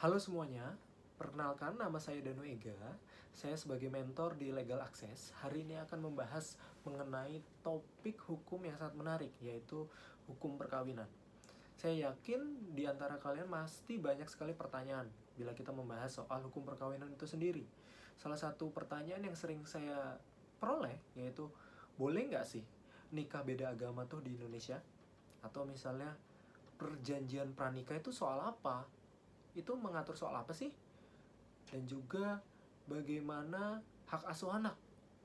Halo semuanya, perkenalkan nama saya Danu Ega. Saya sebagai mentor di Legal Access, hari ini akan membahas mengenai topik hukum yang sangat menarik, yaitu hukum perkawinan. Saya yakin di antara kalian pasti banyak sekali pertanyaan bila kita membahas soal hukum perkawinan itu sendiri. Salah satu pertanyaan yang sering saya peroleh yaitu, boleh nggak sih nikah beda agama tuh di Indonesia? Atau misalnya perjanjian pranikah itu soal apa? Itu mengatur soal apa sih? Dan juga bagaimana hak asuh anak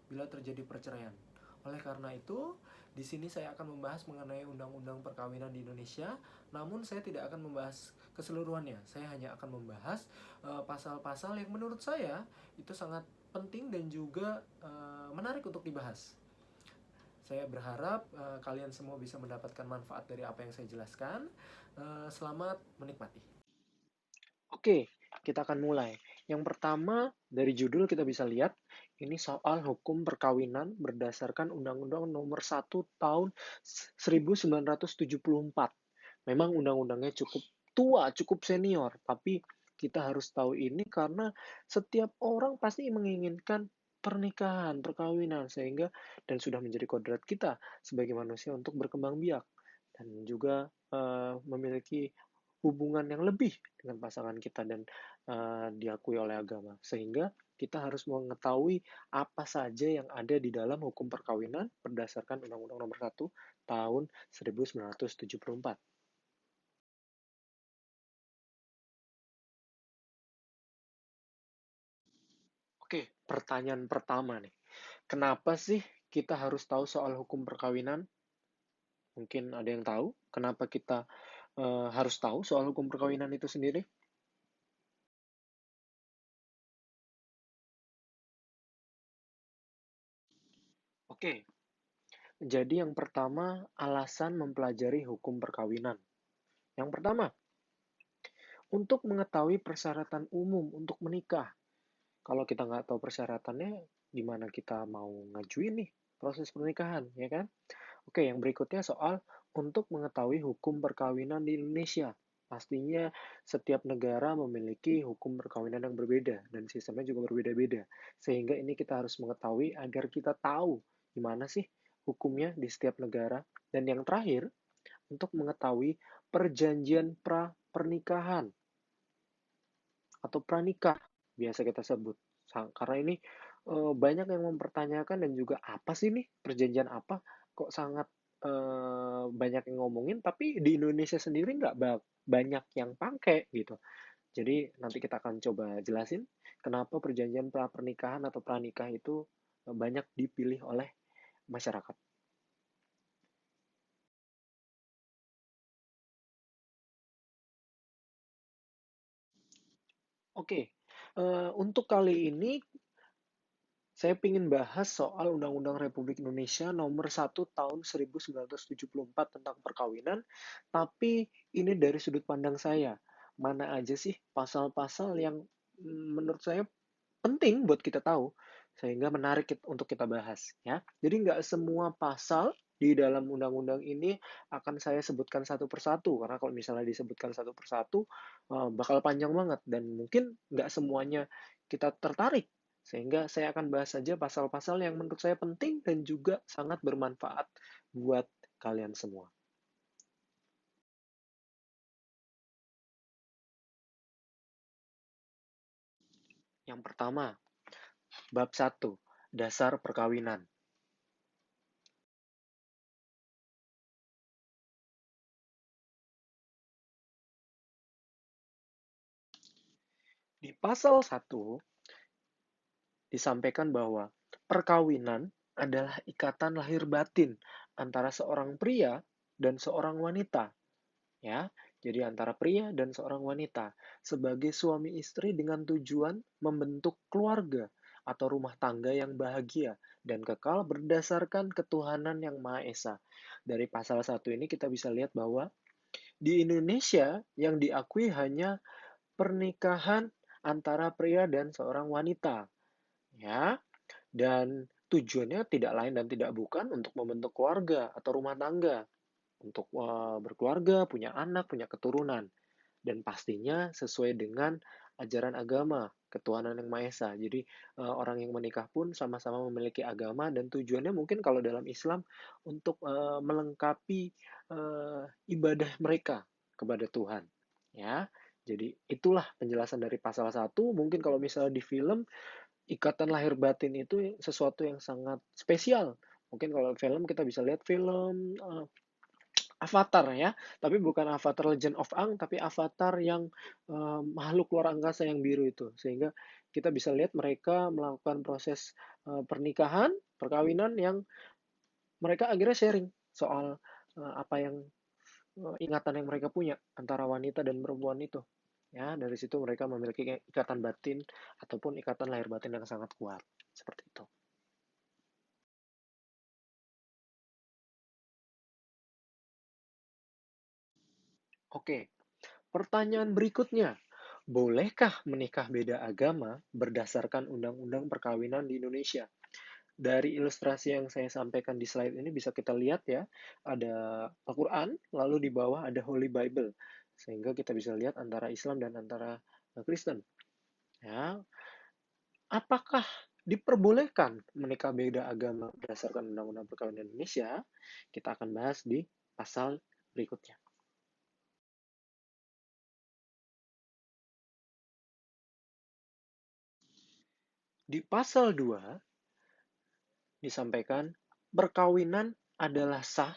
bila terjadi perceraian. Oleh karena itu, di sini saya akan membahas mengenai undang-undang perkawinan di Indonesia, namun saya tidak akan membahas keseluruhannya. Saya hanya akan membahas pasal-pasal yang menurut saya itu sangat penting dan juga menarik untuk dibahas. Saya berharap kalian semua bisa mendapatkan manfaat dari apa yang saya jelaskan. Selamat menikmati. Oke, kita akan mulai. Yang pertama, dari judul kita bisa lihat, ini soal hukum perkawinan berdasarkan Undang-Undang Nomor 1 Tahun 1974. Memang undang-undangnya cukup tua, cukup senior, tapi kita harus tahu ini karena setiap orang pasti menginginkan pernikahan, perkawinan, sehingga dan sudah menjadi kodrat kita sebagai manusia untuk berkembang biak dan juga memiliki hubungan yang lebih dengan pasangan kita dan diakui oleh agama. Sehingga kita harus mengetahui apa saja yang ada di dalam hukum perkawinan berdasarkan Undang-Undang Nomor 1 Tahun 1974. Oke, pertanyaan pertama nih. Kenapa sih kita harus tahu soal hukum perkawinan? Mungkin ada yang tahu kenapa kita harus tahu soal hukum perkawinan itu sendiri? Oke, jadi yang pertama alasan mempelajari hukum perkawinan. Yang pertama, untuk mengetahui persyaratan umum untuk menikah. Kalau kita nggak tahu persyaratannya, gimana kita mau ngajuin nih proses pernikahan, ya kan? Oke, yang berikutnya soal untuk mengetahui hukum perkawinan di Indonesia. Pastinya setiap negara memiliki hukum perkawinan yang berbeda dan sistemnya juga berbeda-beda. Sehingga ini kita harus mengetahui agar kita tahu gimana sih hukumnya di setiap negara. Dan yang terakhir, untuk mengetahui perjanjian pra-pernikahan atau pranikah biasa kita sebut. Karena ini banyak yang mempertanyakan dan juga apa sih nih perjanjian apa kok sangat banyak yang ngomongin tapi di Indonesia sendiri nggak banyak yang pakai gitu. Jadi nanti kita akan coba jelasin kenapa perjanjian pra pernikahan atau pranikah itu banyak dipilih oleh masyarakat. Oke, untuk kali ini saya ingin bahas soal Undang-Undang Republik Indonesia Nomor 1 Tahun 1974 tentang perkawinan, tapi ini dari sudut pandang saya. Mana aja sih pasal-pasal yang menurut saya penting buat kita tahu, sehingga menarik untuk kita bahas. Ya. Jadi nggak semua pasal di dalam undang-undang ini akan saya sebutkan satu persatu, karena kalau misalnya disebutkan satu persatu, bakal panjang banget, dan mungkin nggak semuanya kita tertarik. Sehingga saya akan bahas saja pasal-pasal yang menurut saya penting dan juga sangat bermanfaat buat kalian semua. Yang pertama, bab 1, dasar perkawinan. Di pasal 1 disampaikan bahwa perkawinan adalah ikatan lahir batin antara seorang pria dan seorang wanita, ya. Jadi antara pria dan seorang wanita sebagai suami istri dengan tujuan membentuk keluarga atau rumah tangga yang bahagia dan kekal berdasarkan ketuhanan yang Maha Esa. Dari pasal 1 ini kita bisa lihat bahwa di Indonesia yang diakui hanya pernikahan antara pria dan seorang wanita, ya. Dan tujuannya tidak lain dan tidak bukan untuk membentuk keluarga atau rumah tangga, untuk berkeluarga, punya anak, punya keturunan. dan pastinya sesuai dengan ajaran agama ketuhanan yang Maha Esa. Jadi orang yang menikah pun sama-sama memiliki agama dan tujuannya mungkin kalau dalam Islam untuk melengkapi ibadah mereka kepada Tuhan. Ya, jadi itulah penjelasan dari pasal 1. Mungkin kalau misalnya di film, ikatan lahir batin itu sesuatu yang sangat spesial. Mungkin kalau film kita bisa lihat film Avatar ya, tapi bukan Avatar Legend of Aang, tapi Avatar yang makhluk luar angkasa yang biru itu. Sehingga kita bisa lihat mereka melakukan proses pernikahan, perkawinan yang mereka akhirnya sharing soal apa yang ingatan yang mereka punya antara wanita dan perempuan itu. Ya, dari situ mereka memiliki ikatan batin ataupun ikatan lahir batin yang sangat kuat. Seperti itu. Oke, pertanyaan berikutnya. Bolehkah menikah beda agama berdasarkan undang-undang perkawinan di Indonesia? Dari ilustrasi yang saya sampaikan di slide ini bisa kita lihat ya, ada Al-Quran, lalu di bawah ada Holy Bible. Sehingga kita bisa lihat antara Islam dan antara Kristen. Ya, apakah diperbolehkan menikah beda agama berdasarkan Undang-Undang Perkawinan Indonesia? Kita akan bahas di pasal berikutnya. Di pasal 2 disampaikan, perkawinan adalah sah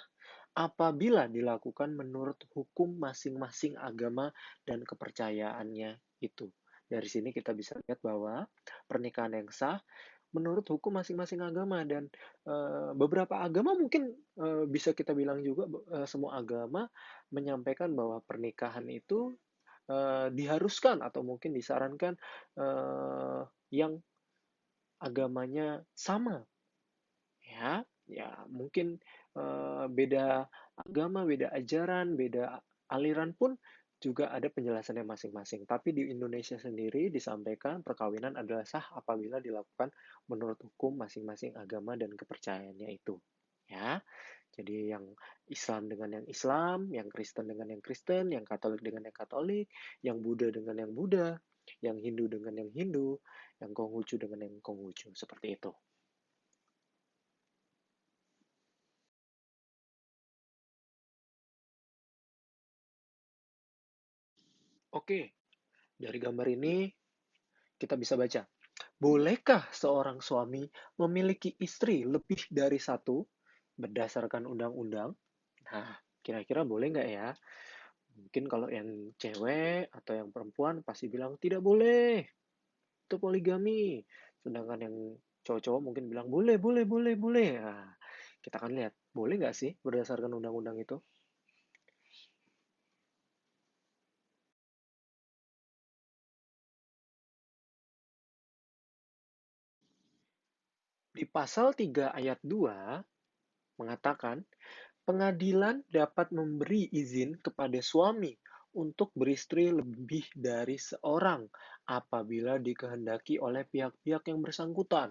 apabila dilakukan menurut hukum masing-masing agama dan kepercayaannya itu. Dari sini kita bisa lihat bahwa pernikahan yang sah menurut hukum masing-masing agama dan beberapa agama mungkin bisa kita bilang juga semua agama menyampaikan bahwa pernikahan itu diharuskan atau mungkin disarankan yang agamanya sama ya ya mungkin beda agama, beda ajaran, beda aliran pun juga ada penjelasannya masing-masing. Tapi di Indonesia sendiri disampaikan perkawinan adalah sah apabila dilakukan menurut hukum masing-masing agama dan kepercayaannya itu. Ya, jadi yang Islam dengan yang Islam, yang Kristen dengan yang Kristen, yang Katolik dengan yang Katolik, yang Buddha dengan yang Buddha, yang Hindu dengan yang Hindu, yang Konghucu dengan yang Konghucu, seperti itu. Oke, dari gambar ini kita bisa baca, bolehkah seorang suami memiliki istri lebih dari satu berdasarkan undang-undang? Nah, kira-kira boleh nggak ya? Mungkin kalau yang cewek atau yang perempuan pasti bilang tidak boleh, itu poligami. Sedangkan yang cowok-cowok mungkin bilang boleh, boleh, boleh, boleh. Nah, kita akan lihat, boleh nggak sih berdasarkan undang-undang itu? Di pasal 3 ayat 2 mengatakan, pengadilan dapat memberi izin kepada suami untuk beristri lebih dari seorang apabila dikehendaki oleh pihak-pihak yang bersangkutan.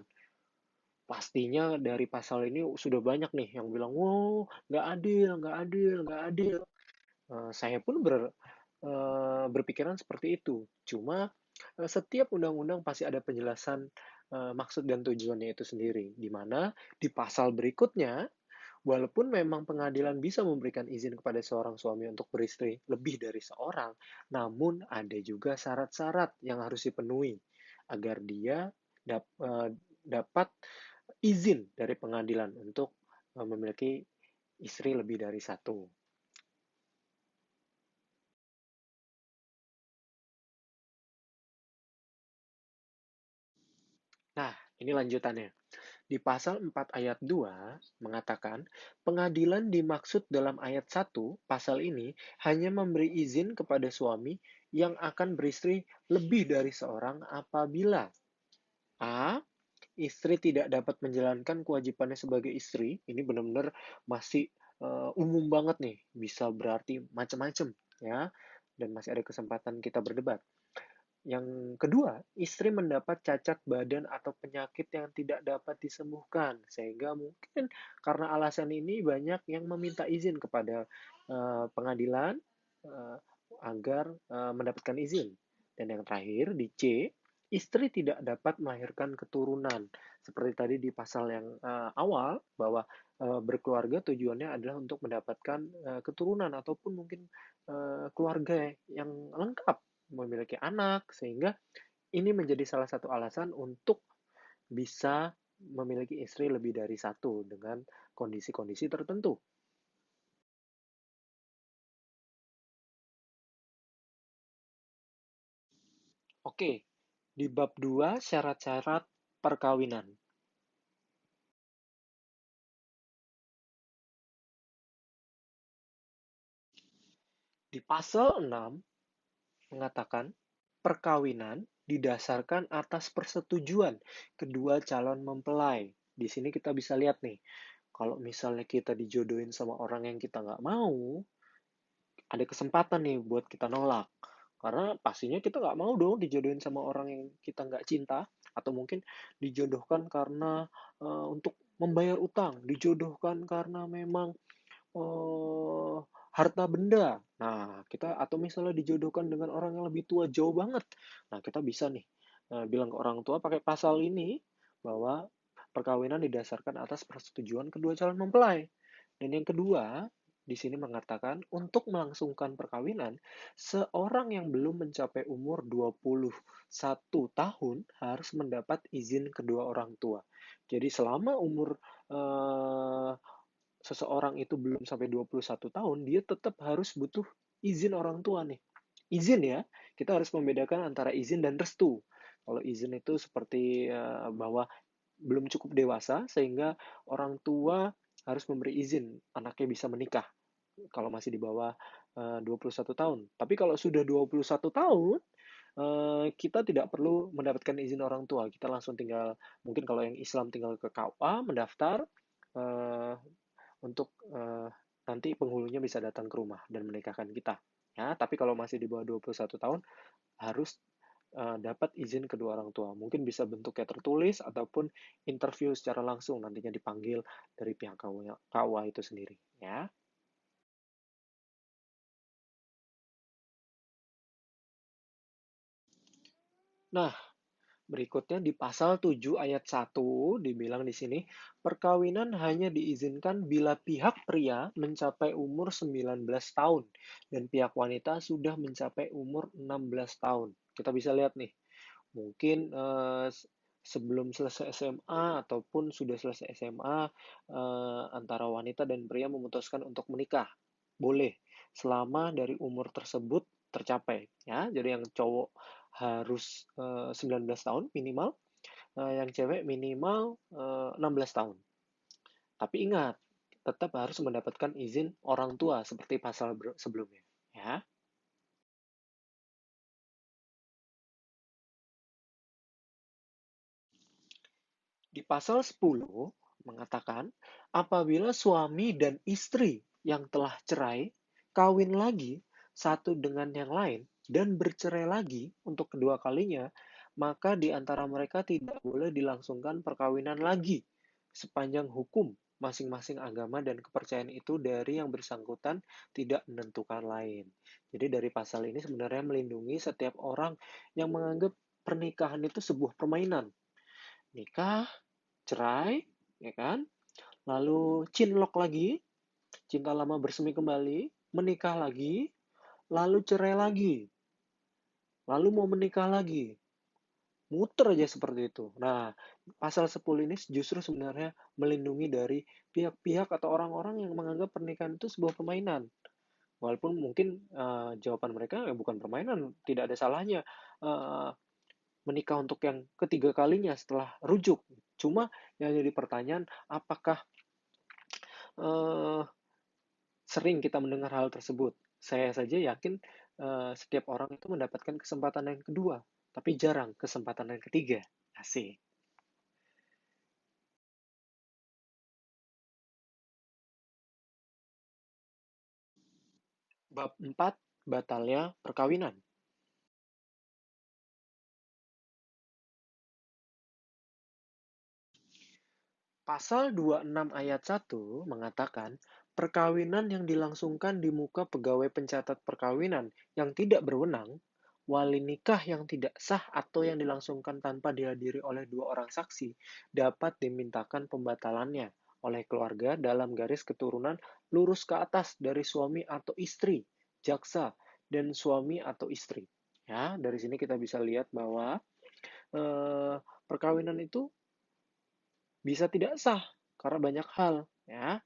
Pastinya dari pasal ini sudah banyak nih yang bilang, wow, nggak adil, nggak adil, nggak adil. Saya pun berpikiran seperti itu. Cuma setiap undang-undang pasti ada penjelasan maksud dan tujuannya itu sendiri. Di mana di pasal berikutnya, walaupun memang pengadilan bisa memberikan izin kepada seorang suami untuk beristri lebih dari seorang, namun ada juga syarat-syarat yang harus dipenuhi agar dia dapat izin dari pengadilan untuk memiliki istri lebih dari satu. Nah, ini lanjutannya. Di pasal 4 ayat 2 mengatakan, pengadilan dimaksud dalam ayat 1 pasal ini hanya memberi izin kepada suami yang akan beristri lebih dari seorang apabila A. Istri tidak dapat menjalankan kewajibannya sebagai istri. Ini benar-benar masih umum banget nih, bisa berarti macam-macam ya, dan masih ada kesempatan kita berdebat. Yang kedua, istri mendapat cacat badan atau penyakit yang tidak dapat disembuhkan, sehingga mungkin karena alasan ini banyak yang meminta izin kepada pengadilan uh, agar mendapatkan izin. Dan yang terakhir di C, istri tidak dapat melahirkan keturunan. Seperti tadi di pasal yang awal bahwa berkeluarga tujuannya adalah untuk mendapatkan keturunan ataupun mungkin keluarga yang lengkap, memiliki anak, sehingga ini menjadi salah satu alasan untuk bisa memiliki istri lebih dari satu dengan kondisi-kondisi tertentu. Oke, di bab 2 syarat-syarat perkawinan. Di pasal 6 mengatakan perkawinan didasarkan atas persetujuan kedua calon mempelai. Di sini kita bisa lihat nih, kalau misalnya kita dijodohin sama orang yang kita nggak mau, ada kesempatan nih buat kita nolak. Karena pastinya kita nggak mau dong dijodohin sama orang yang kita nggak cinta, atau mungkin dijodohkan karena untuk membayar utang, dijodohkan karena memang oh, harta benda. Nah, kita atau misalnya dijodohkan dengan orang yang lebih tua jauh banget. Nah, kita bisa nih bilang ke orang tua pakai pasal ini bahwa perkawinan didasarkan atas persetujuan kedua calon mempelai. Dan yang kedua, di sini mengatakan untuk melangsungkan perkawinan, seorang yang belum mencapai umur 21 tahun harus mendapat izin kedua orang tua. Jadi selama umur eh, seseorang itu belum sampai 21 tahun, dia tetap harus butuh izin orang tua nih. Izin ya, kita harus membedakan antara izin dan restu. Kalau izin itu seperti bahwa belum cukup dewasa sehingga orang tua harus memberi izin anaknya bisa menikah kalau masih di bawah 21 tahun. Tapi kalau sudah 21 tahun, kita tidak perlu mendapatkan izin orang tua. Kita langsung tinggal, mungkin kalau yang Islam tinggal ke KUA, mendaftar, eh, untuk nanti penghulunya bisa datang ke rumah dan menikahkan kita. Ya, tapi kalau masih di bawah 21 tahun harus dapat izin kedua orang tua. Mungkin bisa bentuknya tertulis ataupun interview secara langsung nantinya dipanggil dari pihak KUA itu sendiri. Ya. Nah, berikutnya di pasal 7 ayat 1 dibilang di sini, perkawinan hanya diizinkan bila pihak pria mencapai umur 19 tahun dan pihak wanita sudah mencapai umur 16 tahun. Kita bisa lihat nih, mungkin sebelum selesai SMA ataupun sudah selesai SMA, antara wanita dan pria memutuskan untuk menikah. Boleh, selama dari umur tersebut tercapai. Ya, jadi yang cowok harus 19 tahun minimal, yang cewek minimal 16 tahun. Tapi ingat, tetap harus mendapatkan izin orang tua seperti pasal sebelumnya. Ya. Di pasal 10 mengatakan, apabila suami dan istri yang telah cerai kawin lagi satu dengan yang lain dan bercerai lagi untuk kedua kalinya, maka di antara mereka tidak boleh dilangsungkan perkawinan lagi sepanjang hukum masing-masing agama dan kepercayaan itu dari yang bersangkutan tidak menentukan lain. Jadi dari pasal ini sebenarnya melindungi setiap orang yang menganggap pernikahan itu sebuah permainan. Nikah, cerai, ya kan? Lalu cinlok lagi, cinta lama bersemi kembali, menikah lagi, lalu cerai lagi, lalu mau menikah lagi. Muter aja seperti itu. Nah, pasal 10 ini justru sebenarnya melindungi dari pihak-pihak atau orang-orang yang menganggap pernikahan itu sebuah permainan. Walaupun mungkin jawaban mereka ya bukan permainan, tidak ada salahnya uh, menikah untuk yang ketiga kalinya setelah rujuk. Cuma yang jadi pertanyaan, apakah uh, sering kita mendengar hal tersebut. Saya saja yakin setiap orang itu mendapatkan kesempatan yang kedua, tapi jarang kesempatan yang ketiga. Asik. Bab 4, batalnya perkawinan. Pasal 26 ayat 1 mengatakan, Perkawinan yang dilangsungkan di muka pegawai pencatat perkawinan yang tidak berwenang, wali nikah yang tidak sah atau yang dilangsungkan tanpa dihadiri oleh dua orang saksi dapat dimintakan pembatalannya oleh keluarga dalam garis keturunan lurus ke atas dari suami atau istri, jaksa, dan suami atau istri. Ya, dari sini kita bisa lihat bahwa eh, perkawinan itu bisa tidak sah karena banyak hal, ya.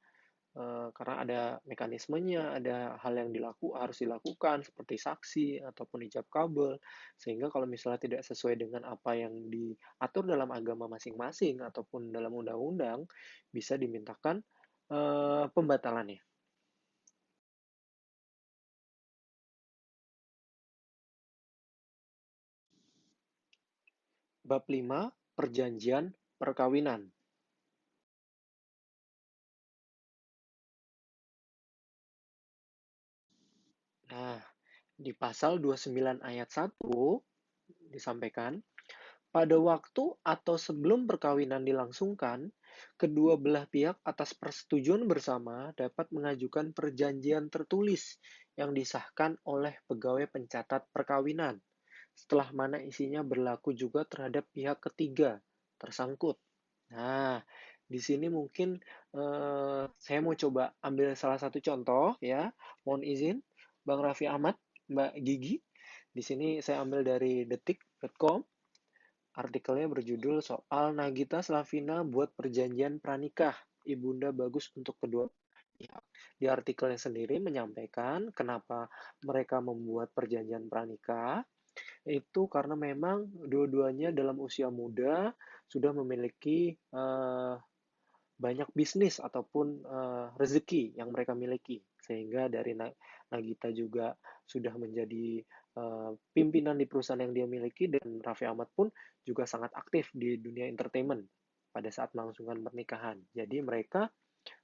Karena ada mekanismenya, ada hal yang harus dilakukan seperti saksi ataupun ijab kabul, sehingga kalau misalnya tidak sesuai dengan apa yang diatur dalam agama masing-masing ataupun dalam undang-undang, bisa dimintakan pembatalannya. Bab 5, Perjanjian Perkawinan. Nah, di pasal 29 ayat 1 disampaikan, pada waktu atau sebelum perkawinan dilangsungkan, kedua belah pihak atas persetujuan bersama dapat mengajukan perjanjian tertulis yang disahkan oleh pegawai pencatat perkawinan, setelah mana isinya berlaku juga terhadap pihak ketiga tersangkut. Nah, di sini mungkin saya mau coba ambil salah satu contoh ya. Mohon izin, Bang Raffi Ahmad, Mbak Gigi. Di sini saya ambil dari detik.com. Artikelnya berjudul soal Nagita Slavina buat perjanjian pranikah. Ibunda bagus untuk kedua pihak. Di artikelnya sendiri menyampaikan kenapa mereka membuat perjanjian pranikah. Itu karena memang dua-duanya dalam usia muda sudah memiliki banyak bisnis ataupun rezeki yang mereka miliki. Sehingga dari Nagita juga sudah menjadi pimpinan di perusahaan yang dia miliki, dan Raffi Ahmad pun juga sangat aktif di dunia entertainment pada saat melangsungkan pernikahan. Jadi mereka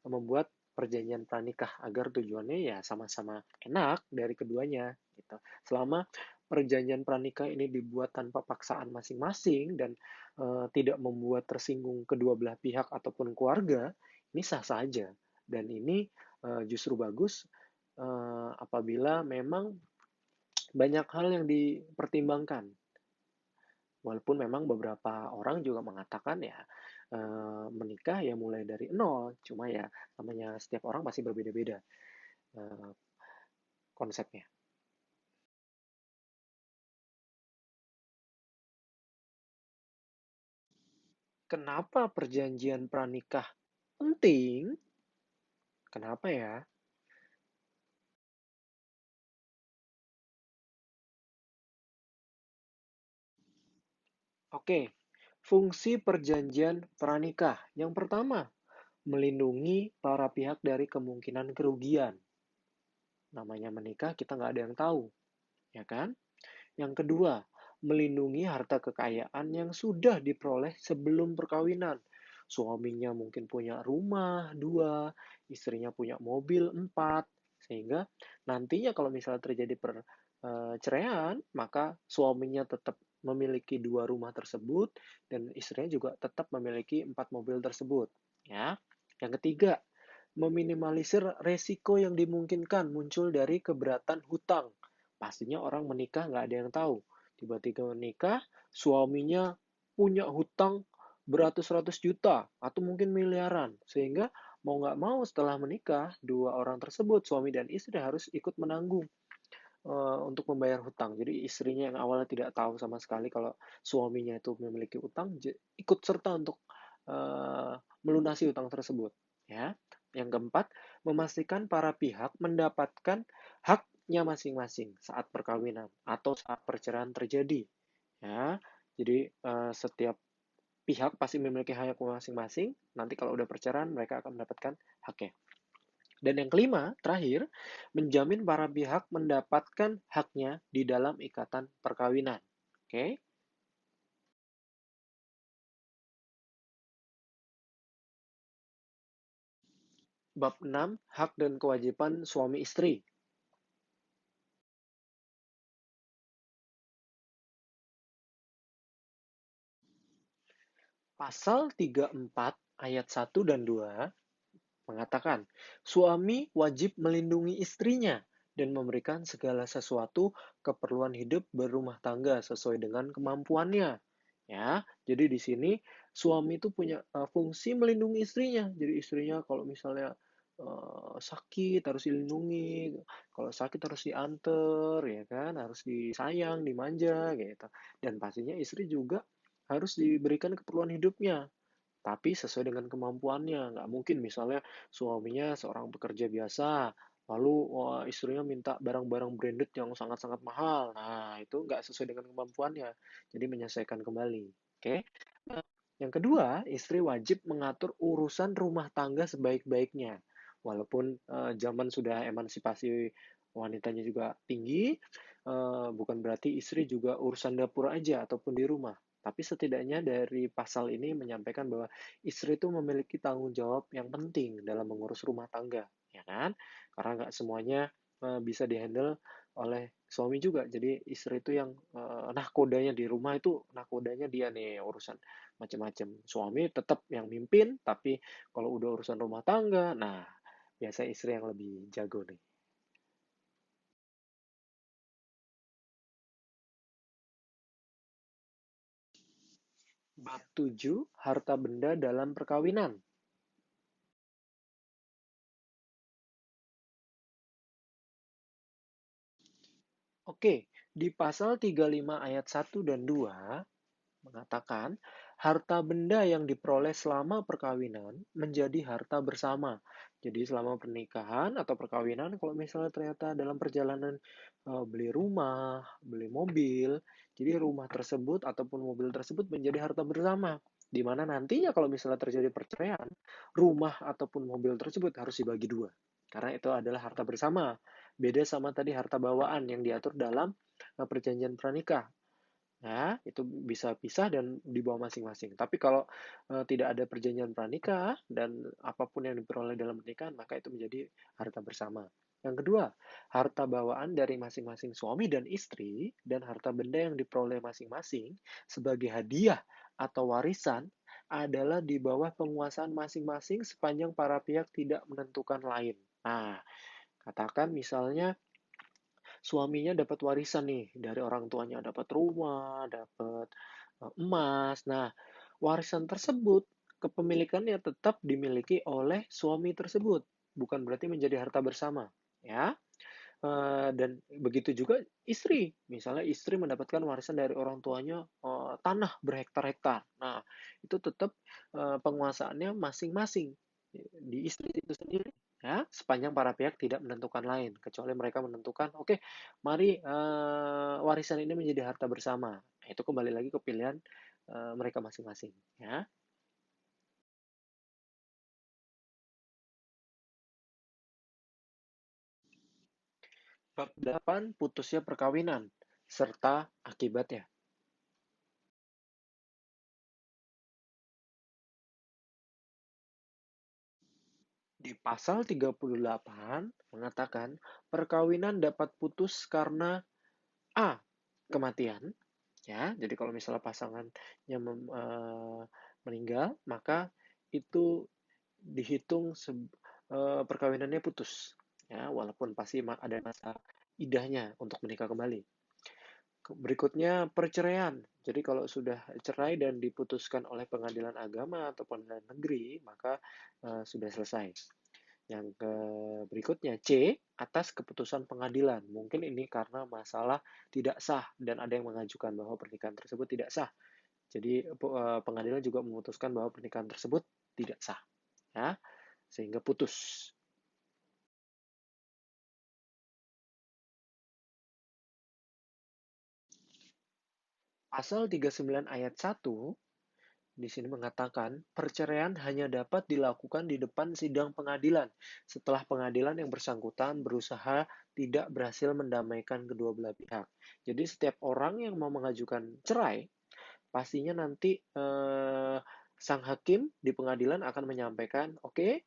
membuat perjanjian pranikah agar tujuannya ya sama-sama enak dari keduanya gitu. Selama perjanjian pranikah ini dibuat tanpa paksaan masing-masing dan tidak membuat tersinggung kedua belah pihak ataupun keluarga, ini sah saja. Dan ini justru bagus apabila memang banyak hal yang dipertimbangkan. Walaupun memang beberapa orang juga mengatakan ya menikah ya mulai dari nol, cuma ya namanya setiap orang masih berbeda-beda eh, konsepnya. Kenapa perjanjian pranikah penting? Kenapa ya? Oke, fungsi perjanjian pranikah. Yang pertama, melindungi para pihak dari kemungkinan kerugian. Namanya menikah, kita nggak ada yang tahu, ya kan? Yang kedua, melindungi harta kekayaan yang sudah diperoleh sebelum perkawinan. Suaminya mungkin punya rumah dua, istrinya punya mobil empat, sehingga nantinya kalau misalnya terjadi perceraian, maka suaminya tetap memiliki dua rumah tersebut dan istrinya juga tetap memiliki empat mobil tersebut. Ya, yang ketiga, meminimalisir resiko yang dimungkinkan muncul dari keberatan hutang. Pastinya orang menikah nggak ada yang tahu. Tiba-tiba menikah, suaminya punya hutang beratus-ratus juta atau mungkin miliaran. Sehingga mau nggak mau setelah menikah, dua orang tersebut, suami dan istri harus ikut menanggung untuk membayar hutang. Jadi istrinya yang awalnya tidak tahu sama sekali kalau suaminya itu memiliki hutang, ikut serta untuk melunasi hutang tersebut. Ya. Yang keempat, memastikan para pihak mendapatkan haknya masing-masing saat perkawinan atau saat perceraian terjadi. Ya. Jadi setiap pihak pasti memiliki hak masing-masing. Nanti kalau udah perceraian mereka akan mendapatkan haknya. Dan yang kelima, terakhir, menjamin para pihak mendapatkan haknya di dalam ikatan perkawinan. Oke? Bab 6, hak dan kewajiban suami istri. Pasal 34 ayat 1 dan 2 mengatakan, suami wajib melindungi istrinya dan memberikan segala sesuatu keperluan hidup berumah tangga sesuai dengan kemampuannya. Ya, jadi di sini suami itu punya fungsi melindungi istrinya. Jadi istrinya kalau misalnya sakit harus dilindungi, kalau sakit harus diantar, ya kan, harus disayang, dimanja, gitu. Dan pastinya istri juga harus diberikan keperluan hidupnya, tapi sesuai dengan kemampuannya. Nggak mungkin misalnya suaminya seorang pekerja biasa, lalu wah, istrinya minta barang-barang branded yang sangat-sangat mahal. Nah, itu nggak sesuai dengan kemampuannya. Jadi menyesuaikan kembali. Oke. Nah, yang kedua, istri wajib mengatur urusan rumah tangga sebaik-baiknya. Walaupun zaman sudah emansipasi wanitanya juga tinggi, bukan berarti istri juga urusan dapur aja ataupun di rumah. Tapi setidaknya dari pasal ini menyampaikan bahwa istri itu memiliki tanggung jawab yang penting dalam mengurus rumah tangga, ya kan? Karena nggak semuanya bisa dihandle oleh suami juga. Jadi istri itu yang nahkodanya di rumah itu nahkodanya dia nih urusan macam-macam. Suami tetap yang mimpin, tapi kalau udah urusan rumah tangga, nah biasa istri yang lebih jago nih. Bab 7, harta benda dalam perkawinan. Oke, di pasal 35 ayat 1 dan 2 mengatakan, harta benda yang diperoleh selama perkawinan menjadi harta bersama. Jadi selama pernikahan atau perkawinan, kalau misalnya ternyata dalam perjalanan beli rumah, beli mobil, jadi rumah tersebut ataupun mobil tersebut menjadi harta bersama. Di mana nantinya kalau misalnya terjadi perceraian, rumah ataupun mobil tersebut harus dibagi dua. Karena itu adalah harta bersama. Beda sama tadi harta bawaan yang diatur dalam perjanjian pranikah. Ya, itu bisa pisah dan dibawa masing-masing. Tapi kalau tidak ada perjanjian pranikah dan apapun yang diperoleh dalam pernikahan, maka itu menjadi harta bersama. Yang kedua, harta bawaan dari masing-masing suami dan istri dan harta benda yang diperoleh masing-masing sebagai hadiah atau warisan adalah di bawah penguasaan masing-masing sepanjang para pihak tidak menentukan lain. Nah, katakan misalnya suaminya dapat warisan nih dari orang tuanya, dapat rumah, dapat emas. Nah, warisan tersebut kepemilikannya tetap dimiliki oleh suami tersebut, bukan berarti menjadi harta bersama, ya. Dan begitu juga istri. Misalnya istri mendapatkan warisan dari orang tuanya tanah berhektar-hektar. Nah, itu tetap penguasaannya masing-masing di istri itu sendiri. Ya, sepanjang para pihak tidak menentukan lain, kecuali mereka menentukan, oke, mari warisan ini menjadi harta bersama. Nah, itu kembali lagi ke pilihan mereka masing-masing. Ya, bab 8 putusnya perkawinan serta akibatnya. Di pasal 38 mengatakan perkawinan dapat putus karena A. Kematian, ya. Jadi kalau misalnya pasangannya meninggal, maka itu dihitung perkawinannya putus. Ya, walaupun pasti ada masa idahnya untuk menikah kembali. Berikutnya perceraian. Jadi kalau sudah cerai dan diputuskan oleh pengadilan agama atau pengadilan negeri, maka sudah selesai. Yang berikutnya C, atas keputusan pengadilan. Mungkin ini karena masalah tidak sah dan ada yang mengajukan bahwa pernikahan tersebut tidak sah. Jadi pengadilan juga memutuskan bahwa pernikahan tersebut tidak sah, ya, sehingga putus. Pasal 39 ayat 1 di sini mengatakan perceraian hanya dapat dilakukan di depan sidang pengadilan setelah pengadilan yang bersangkutan berusaha tidak berhasil mendamaikan kedua belah pihak. Jadi setiap orang yang mau mengajukan cerai pastinya nanti sang hakim di pengadilan akan menyampaikan, oke,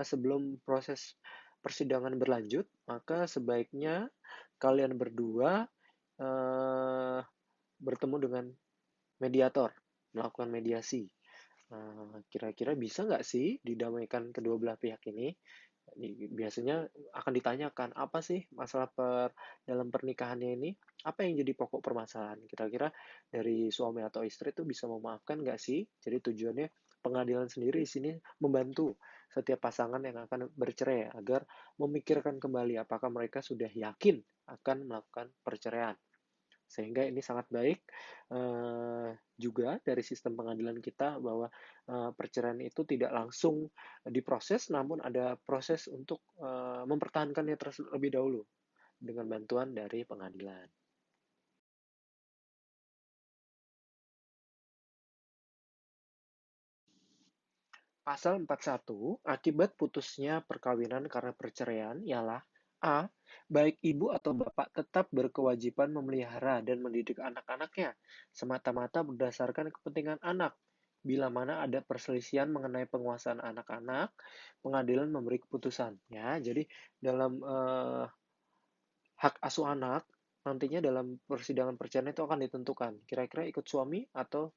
sebelum proses persidangan berlanjut, maka sebaiknya kalian berdua bertemu dengan mediator, melakukan mediasi. Kira-kira bisa nggak sih didamaikan kedua belah pihak ini? Biasanya akan ditanyakan, apa sih masalah dalam pernikahannya ini? Apa yang jadi pokok permasalahan? Kira-kira dari suami atau istri itu bisa memaafkan nggak sih? Jadi tujuannya pengadilan sendiri di sini membantu setiap pasangan yang akan bercerai agar memikirkan kembali apakah mereka sudah yakin akan melakukan perceraian. Sehingga ini sangat baik juga dari sistem pengadilan kita bahwa perceraian itu tidak langsung diproses, namun ada proses untuk mempertahankannya terlebih dahulu dengan bantuan dari pengadilan. Pasal 41, akibat putusnya perkawinan karena perceraian ialah A. Baik ibu atau bapak tetap berkewajiban memelihara dan mendidik anak-anaknya semata-mata berdasarkan kepentingan anak. Bila mana ada perselisihan mengenai penguasaan anak-anak, pengadilan memberi keputusan. Ya, jadi dalam hak asuh anak nantinya dalam persidangan perceraian itu akan ditentukan kira-kira ikut suami atau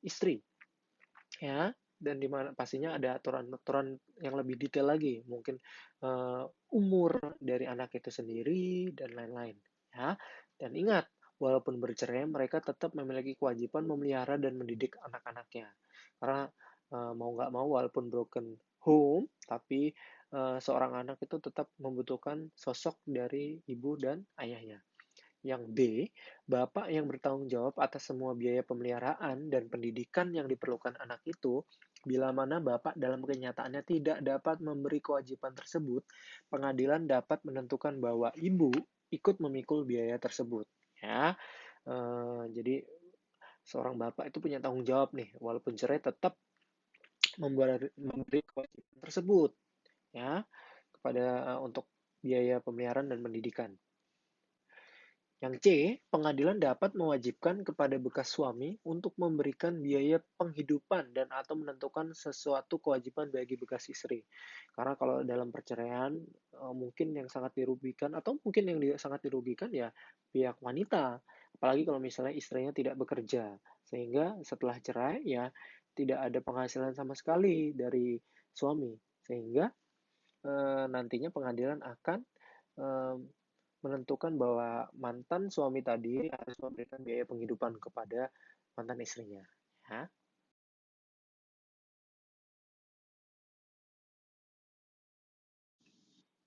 istri, ya. Dan di mana pastinya ada aturan-aturan yang lebih detail lagi, mungkin umur dari anak itu sendiri dan lain-lain, ya. Dan ingat, walaupun bercerai mereka tetap memiliki kewajiban memelihara dan mendidik anak-anaknya, karena mau nggak mau walaupun broken home tapi seorang anak itu tetap membutuhkan sosok dari ibu dan ayahnya. Yang B, bapak yang bertanggung jawab atas semua biaya pemeliharaan dan pendidikan yang diperlukan anak itu, bila mana bapak dalam kenyataannya tidak dapat memberi kewajiban tersebut, pengadilan dapat menentukan bahwa ibu ikut memikul biaya tersebut. Ya, jadi seorang bapak itu punya tanggung jawab nih, walaupun cerai tetap memberi kewajiban tersebut, ya, kepada untuk biaya pemeliharaan dan pendidikan. Yang C, pengadilan dapat mewajibkan kepada bekas suami untuk memberikan biaya penghidupan dan atau menentukan sesuatu kewajiban bagi bekas istri. Karena kalau dalam perceraian mungkin yang sangat dirugikan atau mungkin yang sangat dirugikan ya pihak wanita. Apalagi kalau misalnya istrinya tidak bekerja. Sehingga setelah cerai ya tidak ada penghasilan sama sekali dari suami. Sehingga nantinya pengadilan akan eh, menentukan bahwa mantan suami tadi harus memberikan biaya penghidupan kepada mantan istrinya. Ya.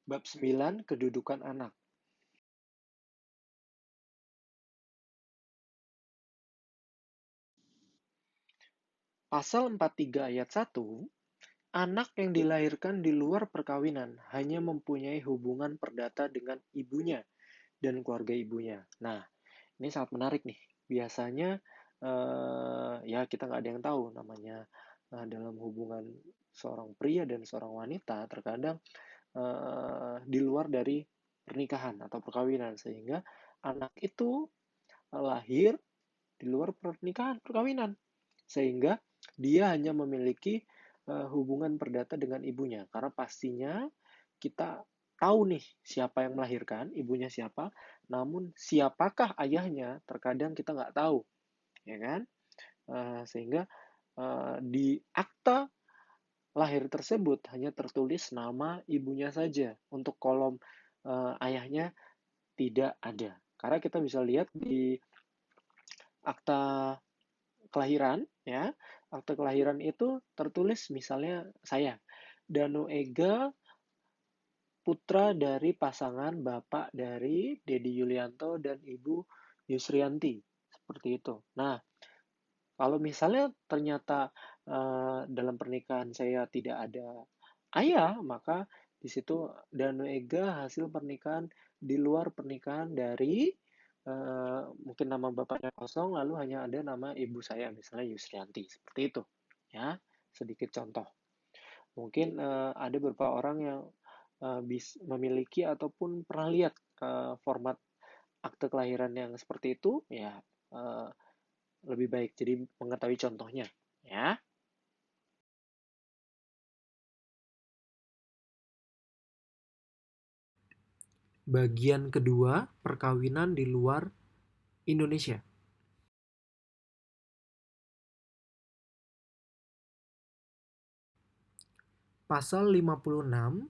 Bab 9, kedudukan anak. Pasal 43 ayat 1, anak yang dilahirkan di luar perkawinan hanya mempunyai hubungan perdata dengan ibunya dan keluarga ibunya. Nah, ini sangat menarik nih. Biasanya ya kita nggak ada yang tahu namanya dalam hubungan seorang pria dan seorang wanita terkadang di luar dari pernikahan atau perkawinan sehingga anak itu lahir di luar pernikahan perkawinan sehingga dia hanya memiliki hubungan perdata dengan ibunya karena pastinya kita tahu nih siapa yang melahirkan ibunya siapa namun siapakah ayahnya terkadang kita nggak tahu, ya kan. Sehingga di akta lahir tersebut hanya tertulis nama ibunya saja untuk kolom ayahnya tidak ada. Karena kita bisa lihat di akta kelahiran, ya, akta kelahiran itu tertulis misalnya saya, Danu Ega, putra dari pasangan bapak dari Dedi Yulianto dan Ibu Yusrianti, seperti itu. Nah, kalau misalnya ternyata dalam pernikahan saya tidak ada ayah, maka di situ Danu Ega hasil pernikahan di luar pernikahan dari mungkin nama bapaknya kosong, lalu hanya ada nama ibu saya, misalnya Yusrianti, seperti itu. Ya, sedikit contoh. Mungkin ada beberapa orang yang memiliki ataupun pernah lihat format akte kelahiran yang seperti itu, ya eh, lebih baik jadi mengetahui contohnya, ya. Bagian kedua, perkawinan di luar Indonesia. Pasal 56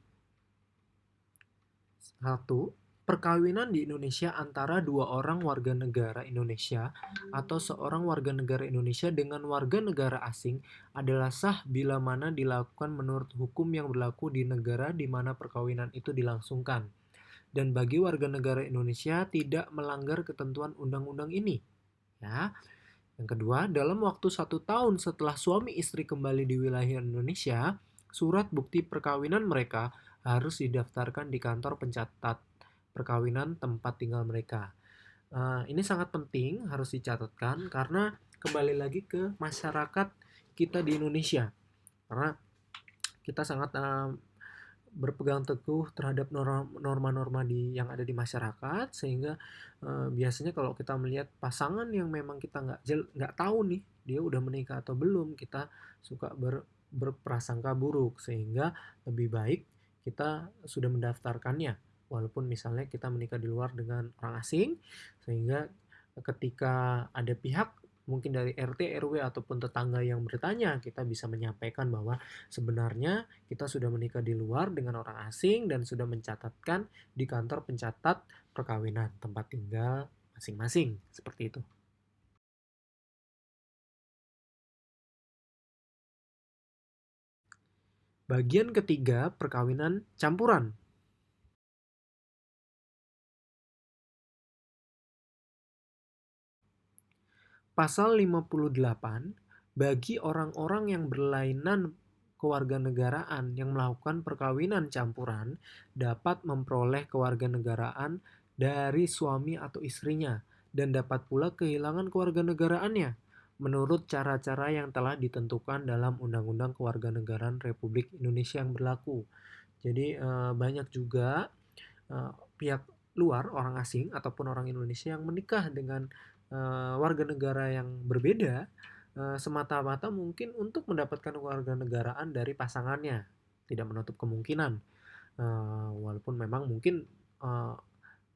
1. Perkawinan di Indonesia antara dua orang warga negara Indonesia atau seorang warga negara Indonesia dengan warga negara asing adalah sah bila mana dilakukan menurut hukum yang berlaku di negara di mana perkawinan itu dilangsungkan. Dan bagi warga negara Indonesia tidak melanggar ketentuan undang-undang ini. Ya. Yang kedua, dalam waktu 1 tahun setelah suami istri kembali di wilayah Indonesia, surat bukti perkawinan mereka harus didaftarkan di kantor pencatat perkawinan tempat tinggal mereka. Ini sangat penting, harus dicatatkan karena kembali lagi ke masyarakat kita di Indonesia. Karena kita sangat berpegang teguh terhadap norma-norma yang ada di masyarakat, sehingga biasanya kalau kita melihat pasangan yang memang kita nggak tahu nih dia udah menikah atau belum, kita suka berprasangka buruk, sehingga lebih baik kita sudah mendaftarkannya walaupun misalnya kita menikah di luar dengan orang asing, sehingga ketika ada pihak mungkin dari RT, RW ataupun tetangga yang bertanya, kita bisa menyampaikan bahwa sebenarnya kita sudah menikah di luar dengan orang asing dan sudah mencatatkan di kantor pencatat perkawinan tempat tinggal masing-masing. Seperti itu. Bagian ketiga, perkawinan campuran. Pasal 58, bagi orang-orang yang berlainan kewarganegaraan yang melakukan perkawinan campuran dapat memperoleh kewarganegaraan dari suami atau istrinya dan dapat pula kehilangan kewarganegaraannya menurut cara-cara yang telah ditentukan dalam Undang-Undang Kewarganegaraan Republik Indonesia yang berlaku. Jadi banyak juga pihak luar, orang asing ataupun orang Indonesia yang menikah dengan warga negara yang berbeda semata-mata mungkin untuk mendapatkan kewarganegaraan dari pasangannya. Tidak menutup kemungkinan, walaupun memang mungkin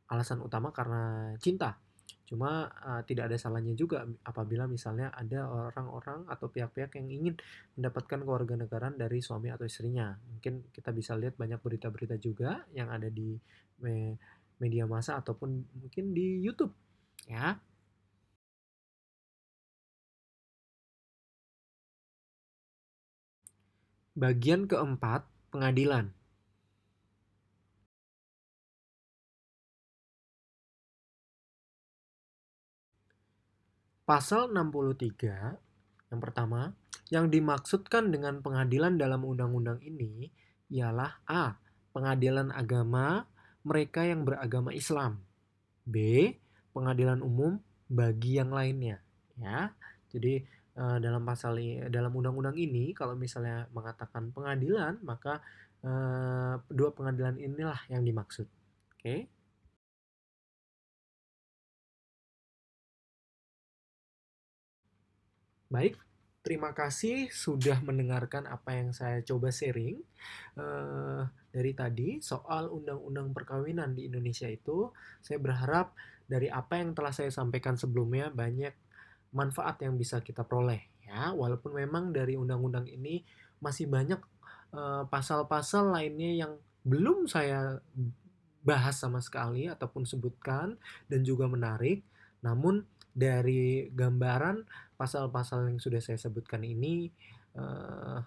alasan utama karena cinta. Cuma tidak ada salahnya juga apabila misalnya ada orang-orang atau pihak-pihak yang ingin mendapatkan kewarganegaraan dari suami atau istrinya. Mungkin kita bisa lihat banyak berita-berita juga yang ada di media massa ataupun mungkin di YouTube, ya. Bagian keempat, pengadilan. Pasal 63, yang pertama, yang dimaksudkan dengan pengadilan dalam undang-undang ini ialah A. Pengadilan agama mereka yang beragama Islam. B. Pengadilan umum bagi yang lainnya. Ya, jadi dalam undang-undang ini kalau misalnya mengatakan pengadilan, maka dua pengadilan inilah yang dimaksud. Oke. Baik, terima kasih sudah mendengarkan apa yang saya coba sharing dari tadi soal undang-undang perkawinan di Indonesia itu. Saya berharap dari apa yang telah saya sampaikan sebelumnya banyak manfaat yang bisa kita peroleh, ya. Walaupun memang dari undang-undang ini masih banyak pasal-pasal lainnya yang belum saya bahas sama sekali ataupun sebutkan dan juga menarik, namun dari gambaran pasal-pasal yang sudah saya sebutkan ini eh,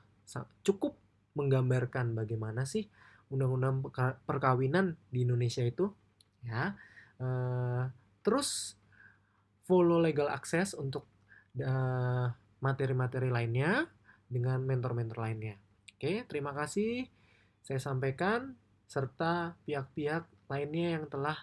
cukup menggambarkan bagaimana sih undang-undang perkawinan di Indonesia itu, ya. Eh, Terus follow Legal Access untuk materi-materi lainnya dengan mentor-mentor lainnya. Oke, terima kasih saya sampaikan serta pihak-pihak lainnya yang telah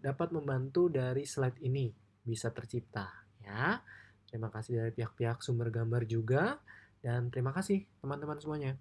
dapat membantu dari slide ini bisa tercipta, ya. Terima kasih dari pihak-pihak sumber gambar juga dan terima kasih teman-teman semuanya.